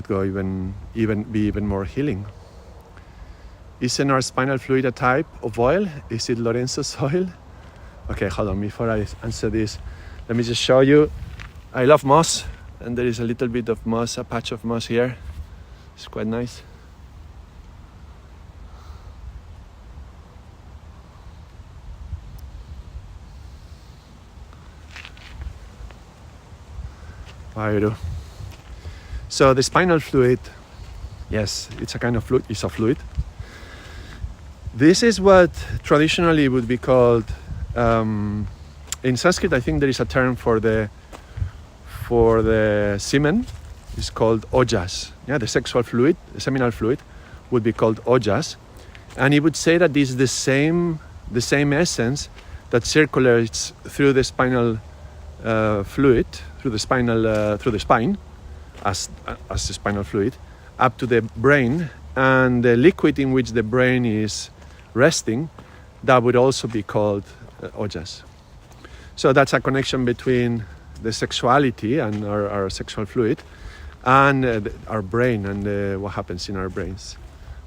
go even more healing. Isn't our spinal fluid a type of oil? Is it Lorenzo's oil? Okay, hold on, before I answer this, let me just show you. I love moss, and there is a little bit of moss, a patch of moss here. It's quite nice. So the spinal fluid, yes, it's a kind of fluid, it's a fluid. This is what traditionally would be called, in Sanskrit I think there is a term for the semen, it's called ojas. Yeah, the sexual fluid, the seminal fluid would be called ojas. And he would say that this is the same essence that circulates through the spinal fluid, through the spine, as the spinal fluid, up to the brain, and the liquid in which the brain is resting, that would also be called ojas. So that's a connection between the sexuality and our sexual fluid and our brain and what happens in our brains.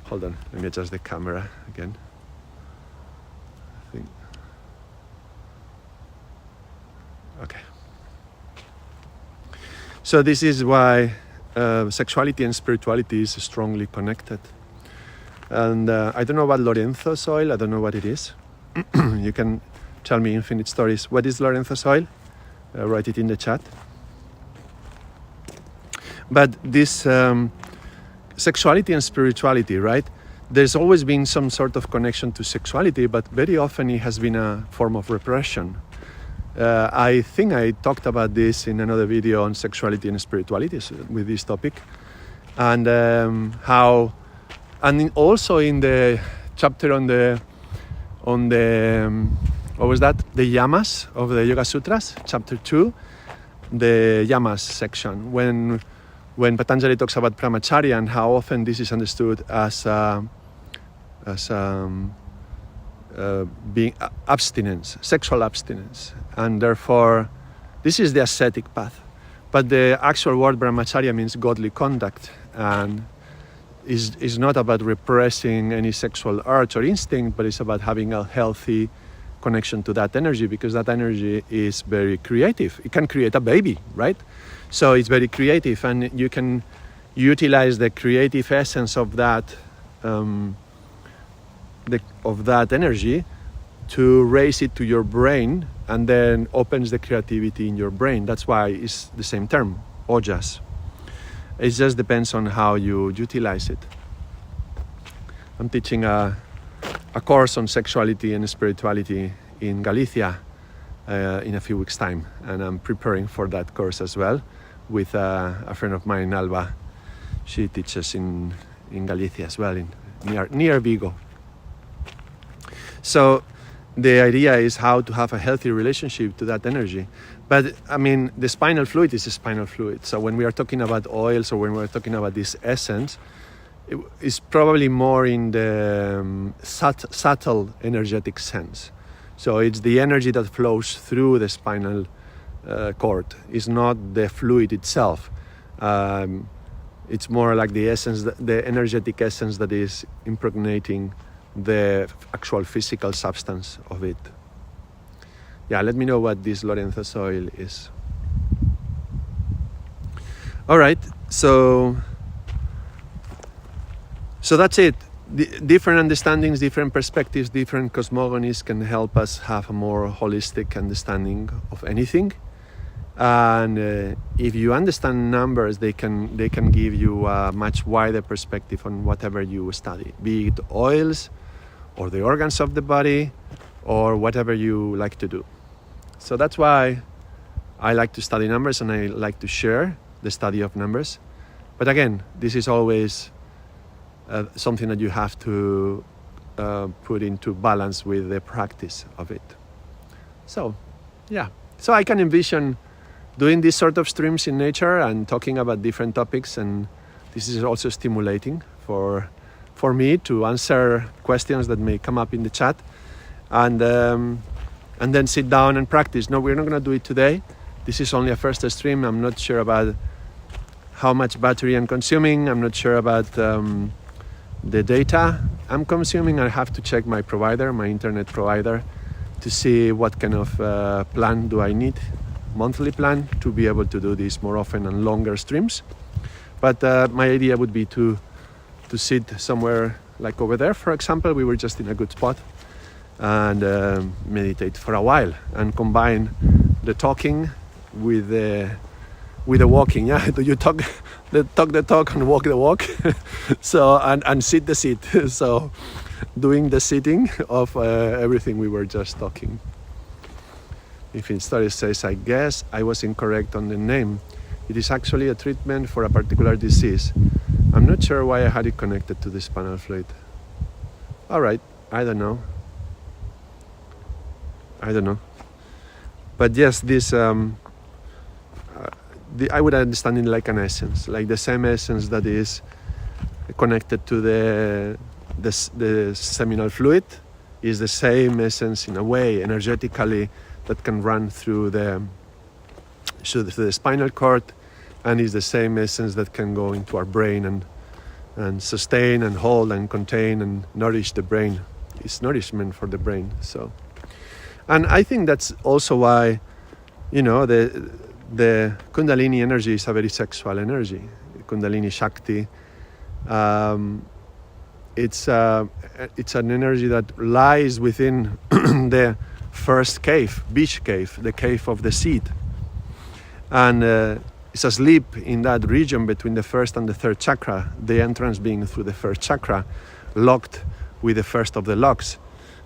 Hold on, let me adjust the camera again. Okay. So this is why sexuality and spirituality is strongly connected. And I don't know about Lorenzo's oil, I don't know what it is. You can tell me infinite stories. What is Lorenzo's oil? write it in the chat. But this sexuality and spirituality, right? There's always been some sort of connection to sexuality, but very often it has been a form of repression. I think I talked about this in another video on sexuality and spirituality with this topic, and also in the chapter on the what was that? The yamas of the Yoga Sutras, chapter 2, the yamas section, when Patanjali talks about brahmacharya and how often this is understood as being abstinence, sexual abstinence, and therefore this is the ascetic path. But the actual word brahmacharya means godly conduct, and is not about repressing any sexual urge or instinct, but it's about having a healthy connection to that energy, because that energy is very creative. It can create a baby, right? So it's very creative, and you can utilize the creative essence of that energy to raise it to your brain, and then opens the creativity in your brain. That's why it's the same term, ojas. It just depends on how you utilize it. I'm teaching a course on sexuality and spirituality in Galicia in a few weeks' time, and I'm preparing for that course as well with a friend of mine, Alba. She teaches in Galicia as well, near Vigo. So the idea is how to have a healthy relationship to that energy. But I mean, the spinal fluid is a spinal fluid. So when we are talking about oils, or when we're talking about this essence, it is probably more in the subtle energetic sense. So it's the energy that flows through the spinal cord. It's not the fluid itself. It's more like the essence, the energetic essence that is impregnating the actual physical substance of it. Yeah, let me know what this Lorenzo's oil is. All right, so that's it. Different understandings, different perspectives, different cosmogonies can help us have a more holistic understanding of anything. And if you understand numbers, they can give you a much wider perspective on whatever you study, be it oils or the organs of the body or whatever you like to do. So that's why I like to study numbers, and I like to share the study of numbers. But again, this is always something that you have to put into balance with the practice of it. So, yeah. So I can envision doing these sort of streams in nature and talking about different topics, and this is also stimulating for me to answer questions that may come up in the chat, and then sit down and practice. No, we're not going to do it today. This is only a first stream. I'm not sure about how much battery I'm consuming. I'm not sure about the data I'm consuming. I have to check my provider, my internet provider, to see what kind of plan do I need, monthly plan, to be able to do this more often and longer streams. But my idea would be to sit somewhere like over there, for example. We were just in a good spot, and meditate for a while and combine the talking with the walking. Yeah, you talk the talk and walk the walk. So and sit the sit. So doing the sitting of everything we were just talking. If Story says, I guess I was incorrect on the name. It is actually a treatment for a particular disease. I'm not sure why I had it connected to the spinal fluid. All right, I don't know. But yes, this I would understand it like an essence, like the same essence that is connected to the seminal fluid is the same essence in a way, energetically, that can run through the spinal cord, and is the same essence that can go into our brain and sustain and hold and contain and nourish the brain. It's nourishment for the brain. So, and I think that's also why, the Kundalini energy is a very sexual energy. Kundalini Shakti. It's an energy that lies within the first cave, beach cave, the cave of the seed. and is asleep in that region between the first and the third chakra, the entrance being through the first chakra, locked with the first of the locks.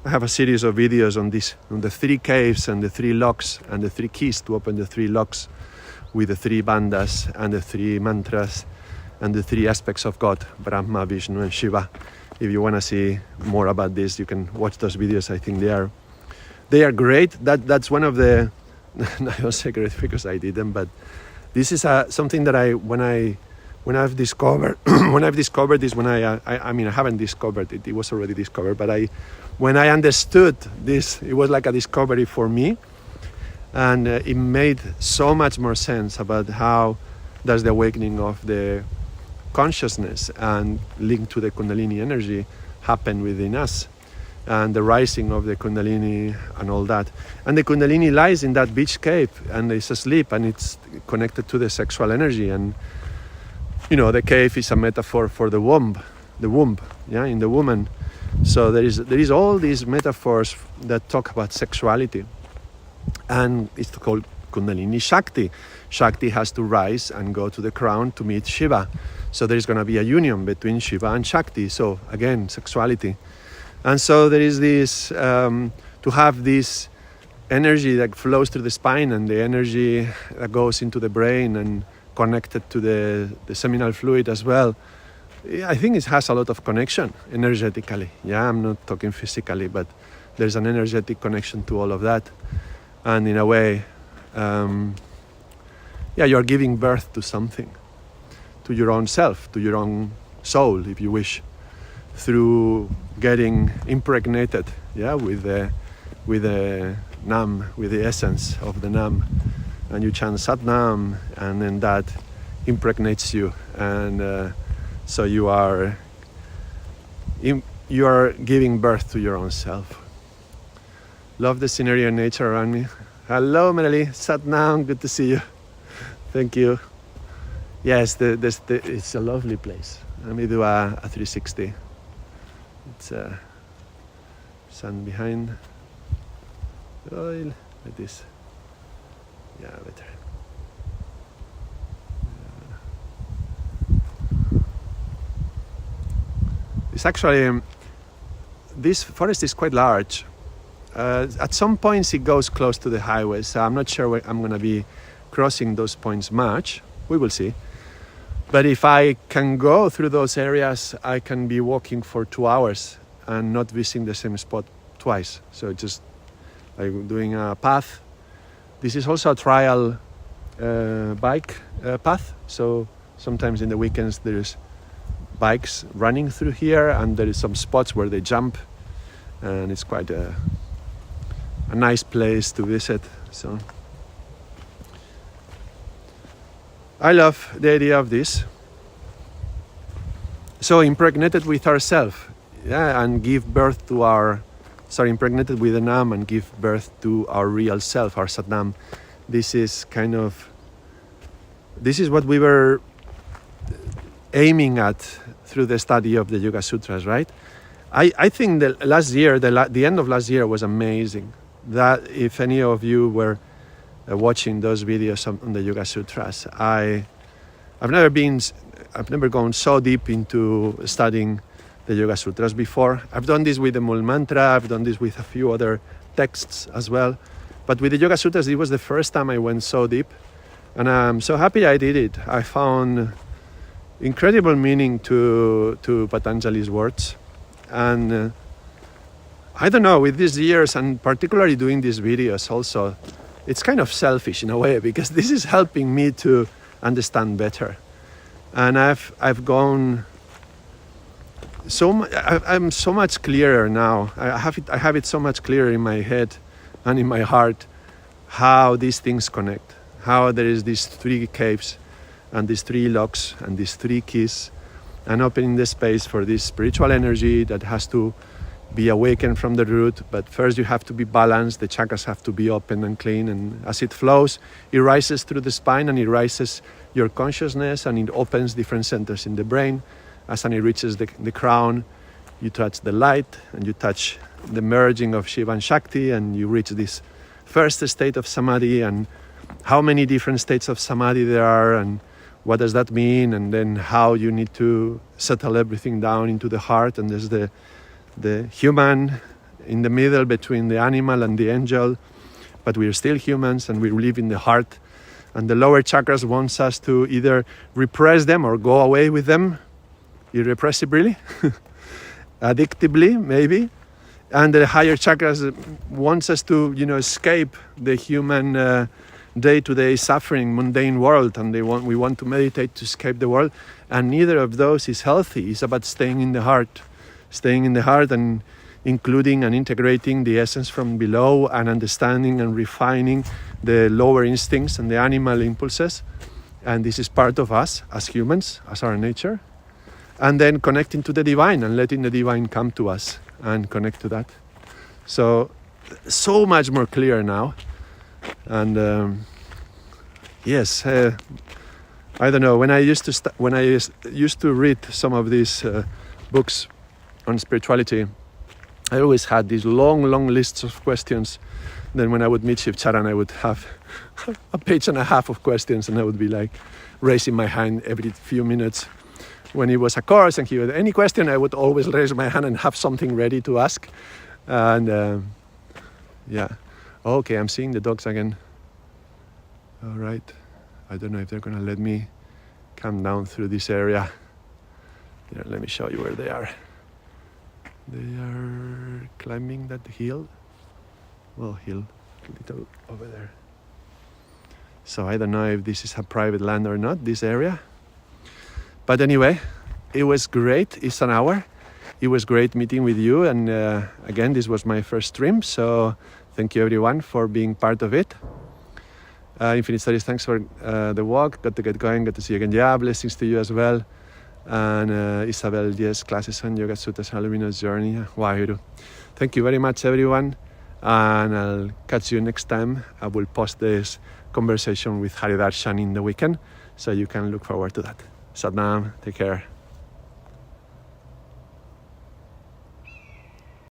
I have a series of videos on this, on the 3 caves and the 3 locks and the 3 keys to open the 3 locks, with the 3 bandhas and the 3 mantras and the 3 aspects of God, Brahma, Vishnu and Shiva. If you want to see more about this, you can watch those videos. I think they are great. That's one of the I don't say great because I did them, but this is something that when I've discovered when I've discovered this, I mean I haven't discovered it, it was already discovered, but when I understood this, it was like a discovery for me, and it made so much more sense about how does the awakening of the consciousness and linked to the Kundalini energy happen within us, and the rising of the Kundalini and all that. And the Kundalini lies in that beach cave and it's asleep, and it's connected to the sexual energy. And the cave is a metaphor for the womb, yeah, in the woman. So there is all these metaphors that talk about sexuality, and it's called Kundalini Shakti. Shakti has to rise and go to the crown to meet Shiva. So there is going to be a union between Shiva and Shakti. So again, sexuality. And so there is this, to have this energy that flows through the spine, and the energy that goes into the brain and connected to the seminal fluid as well. I think it has a lot of connection energetically. Yeah, I'm not talking physically, but there's an energetic connection to all of that. And in a way, you're giving birth to something, to your own self, to your own soul, if you wish, through getting impregnated, with the Nam, with the essence of the Nam, and you chant Sat Nam, and then that impregnates you, and so you are giving birth to your own self. Love the scenery and nature around me. Hello, Melanie. Sat Nam, good to see you. Thank you. Yes, it's a lovely place. Let me do a 360. It's sun behind the oil, like this. Yeah, better. It's actually, this forest is quite large. At some points it goes close to the highway, so I'm not sure I'm going to be crossing those points much. We will see. But if I can go through those areas, I can be walking for 2 hours and not visiting the same spot twice. So just like doing a path. This is also a trial bike path. So sometimes in the weekends there's bikes running through here, and there is some spots where they jump, and it's quite a nice place to visit. So I love the idea of this. So impregnated with ourselves, and give birth to impregnated with the Nam and give birth to our real self, our Satnam. This is what we were aiming at through the study of the Yoga Sutras, right? I think the end of last year was amazing. That if any of you were watching those videos on the Yoga Sutras, I've never gone so deep into studying the Yoga Sutras before. I've done this with the Mul Mantra, I've done this with a few other texts as well, but with the Yoga Sutras it was the first time I went so deep, and I'm so happy I did it. I found incredible meaning to Patanjali's words, and I don't know, with these years, and particularly doing these videos also, it's kind of selfish in a way, because this is helping me to understand better. And I've gone I'm so much clearer now. I have it so much clearer in my head and in my heart how these things connect. How there is these 3 caves and these 3 locks and these 3 keys, and opening the space for this spiritual energy that has to be awakened from the root. But first you have to be balanced, the chakras have to be open and clean, and as it flows, it rises through the spine and it rises your consciousness, and it opens different centers in the brain. As it reaches the crown, you touch the light and you touch the merging of Shiva and Shakti, and you reach this first state of Samadhi, and how many different states of samadhi there are, and what does that mean, and then how you need to settle everything down into the heart, and there's the human in the middle between the animal and the angel, but we are still humans and we live in the heart, and the lower chakras wants us to either repress them or go away with them irrepressibly, addictively maybe, and the higher chakras wants us to escape the human day-to-day suffering, mundane world, and we want to meditate to escape the world, and neither of those is healthy. It's about staying in the heart and including and integrating the essence from below, and understanding and refining the lower instincts and the animal impulses, and this is part of us as humans, as our nature, and then connecting to the divine and letting the divine come to us and connect to that. So much more clear now. And yes, I don't know. When I used to read some of these books on spirituality, I always had these long lists of questions. Then when I would meet Shiv Charan, I would have a page and a half of questions, and I would be like raising my hand every few minutes. When it was a course and he would any question, I would always raise my hand and have something ready to ask. And yeah. Okay, I'm seeing the dogs again. All right. I don't know if they're going to let me come down through this area. Here, let me show you where they are. They are climbing that hill. Well, hill, a little over there. So I don't know if this is a private land or not, this area. But anyway, it was great. It's an hour. It was great meeting with you. And again, this was my first stream. So thank you everyone for being part of it. Infinite Studies, thanks for the walk. Got to get going, got to see you again. Yeah, blessings to you as well. And Isabel, yes, classes on Yoga Sutras and Luminous Journey. Wahuru. Thank you very much, everyone. And I'll catch you next time. I will post this conversation with Haridarshan in the weekend, so you can look forward to that. Satnam, take care.